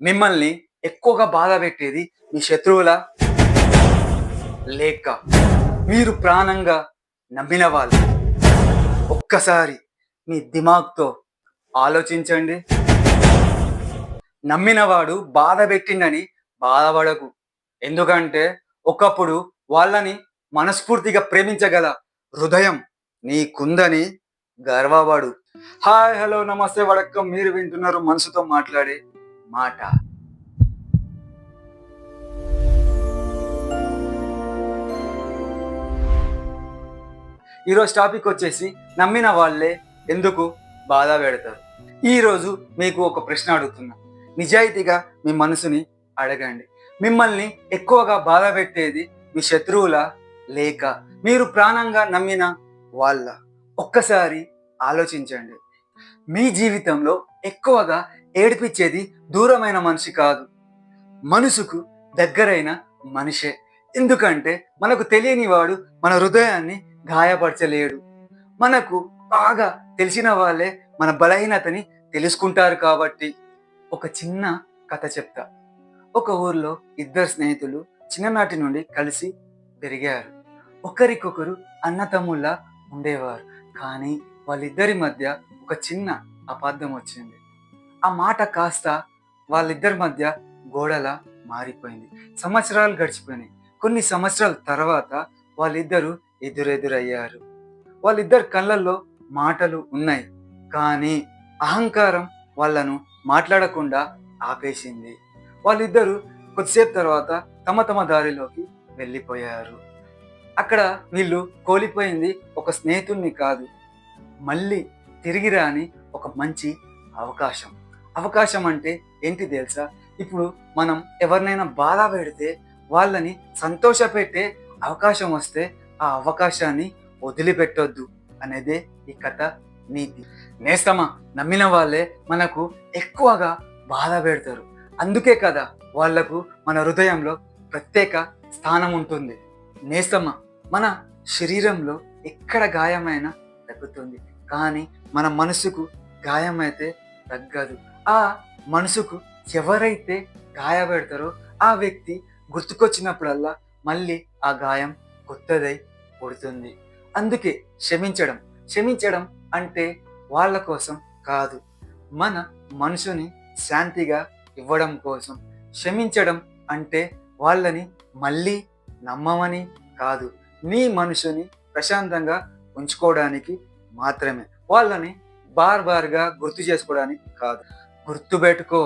మిమ్మల్ని ఎక్కువగా బాధ పెట్టేది మీ శత్రువులా లేక మీరు ప్రాణంగా నమ్మిన వాళ్ళు? ఒక్కసారి మీ దిమాగ్తో ఆలోచించండి. నమ్మినవాడు బాధ పెట్టిండని బాధపడకు. ఎందుకంటే ఒకప్పుడు వాళ్ళని మనస్ఫూర్తిగా ప్రేమించగల హృదయం నీకుందని గర్వపడు. హాయ్, హలో, నమస్తే, వడక్కం. మీరు వింటున్నారు మనసుతో మాట్లాడే మాట. ఈరోజు టాపిక్ వచ్చేసి నమ్మిన వాళ్ళే ఎందుకు బాధ పెడతారు. ఈరోజు మీకు ఒక ప్రశ్న అడుగుతున్నా. నిజాయితీగా మీ మనసుని అడగండి. మిమ్మల్ని ఎక్కువగా బాధ పెట్టేది మీ శత్రువులా లేక మీరు ప్రాణంగా నమ్మిన వాళ్ళ? ఒక్కసారి ఆలోచించండి. మీ జీవితంలో ఎక్కువగా ఏడిపించేది దూరమైన మనిషి కాదు, మనసుకు దగ్గరైన మనిషే. ఎందుకంటే మనకు తెలియని వాడు మన హృదయాన్ని గాయపరచలేడు. మనకు బాగా తెలిసిన వాళ్ళే మన బలహీనతని తెలుసుకుంటారు. కాబట్టి ఒక చిన్న కథ చెప్తా. ఒక ఊర్లో ఇద్దరు స్నేహితులు చిన్ననాటి నుండి కలిసి పెరిగారు. ఒకరికొకరు అన్నతమ్ముళ్ళ ఉండేవారు. కానీ వాళ్ళిద్దరి మధ్య ఒక చిన్న అపార్థం వచ్చింది. ఆ మాట కాస్త వాళ్ళిద్దరి మధ్య గోడలా మారిపోయింది. సంవత్సరాలు గడిచిపోయినాయి. కొన్ని సంవత్సరాల తర్వాత వాళ్ళిద్దరూ ఎదురెదురయ్యారు. వాళ్ళిద్దరి కళ్ళల్లో మాటలు ఉన్నాయి, కానీ అహంకారం వాళ్ళను మాట్లాడకుండా ఆపేసింది. వాళ్ళిద్దరూ కొద్దిసేపు తర్వాత తమ తమ దారిలోకి వెళ్ళిపోయారు. అక్కడ వీళ్ళు కోల్పోయింది ఒక స్నేహితుడిని కాదు, మళ్ళీ తిరిగి రాని ఒక మంచి అవకాశం. అవకాశం అంటే ఏంటి తెలుసా? ఇప్పుడు మనం ఎవరినైనా బాధ పెడితే వాళ్ళని సంతోషపెట్టే అవకాశం వస్తే ఆ అవకాశాన్ని వదిలిపెట్టొద్దు అనేదే ఈ కథ నీతి. నేస్తమా, నమ్మిన వాళ్ళే మనకు ఎక్కువగా బాధ పెడతారు. అందుకే కదా వాళ్లకు మన హృదయంలో ప్రత్యేక స్థానం ఉంటుంది. నేస్తమా, మన శరీరంలో ఎక్కడ గాయమైనా తగ్గుతుంది, కానీ మన మనసుకు గాయమైతే తగ్గదు. ఆ మనసుకు ఎవరైతే గాయపెడతారో ఆ వ్యక్తి గుర్తుకొచ్చినప్పుడల్లా మళ్ళీ ఆ గాయం కొత్తదై పుడుతుంది. అందుకే క్షమించడం అంటే వాళ్ళ కోసం కాదు, మన మనసుని శాంతిగా ఇవ్వడం కోసం. క్షమించడం అంటే వాళ్ళని మళ్ళీ నమ్మమని కాదు, నీ మనసుని ప్రశాంతంగా ఉంచుకోవడానికి మాత్రమే. వాళ్ళని బార్గా గుర్తు చేసుకోవడానికి కాదు. గుర్తుపెట్టుకో,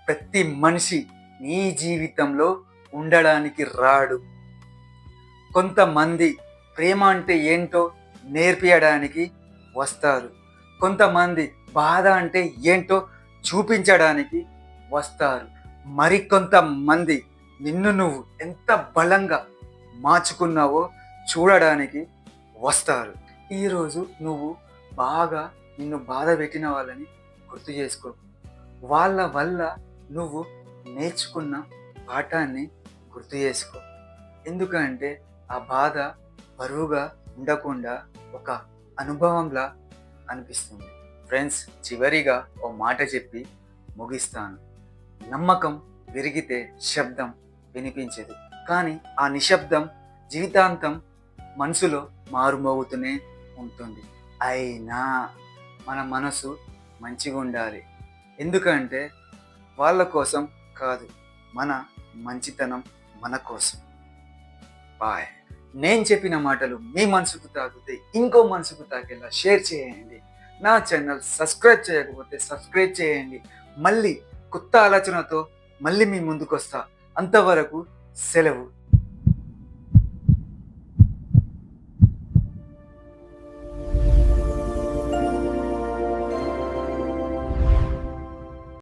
ప్రతి మనిషి నీ జీవితంలో ఉండడానికి రాడు. కొంతమంది ప్రేమ అంటే ఏంటో నేర్పించడానికి వస్తారు. కొంతమంది బాధ అంటే ఏంటో చూపించడానికి వస్తారు. మరికొంతమంది నిన్ను నువ్వు ఎంత బలంగా మార్చుకున్నావో చూడడానికి వస్తారు. ఈరోజు నువ్వు బాగా నిన్ను బాధ పెట్టిన వాళ్ళని గుర్తు చేసుకో. వాళ్ళ వల్ల నువ్వు నేర్చుకున్న పాఠాన్ని గుర్తు చేసుకో. ఎందుకంటే ఆ బాధ బరువుగా ఉండకుండా ఒక అనుభవంలా అనిపిస్తుంది. ఫ్రెండ్స్, చివరిగా ఓ మాట చెప్పి ముగిస్తాను. నమ్మకం విరిగితే శబ్దం వినిపించదు, కానీ ఆ నిశ్శబ్దం జీవితాంతం మనసులో మారుమోగుతూనే ఉంటుంది. అయినా మన మనసు మంచిగా ఉండాలి. ఎందుకంటే వాళ్ళ కోసం కాదు, మన మంచితనం మన కోసం. బాయ్. నేను చెప్పిన మాటలు మీ మనసుకు తాకితే ఇంకో మనసుకు తాకేలా షేర్ చేయండి. నా ఛానల్ సబ్స్క్రైబ్ చేయకపోతే సబ్స్క్రైబ్ చేయండి. మళ్ళీ కొత్త ఆలోచనతో మళ్ళీ మీ ముందుకు వస్తా. అంతవరకు సెలవు.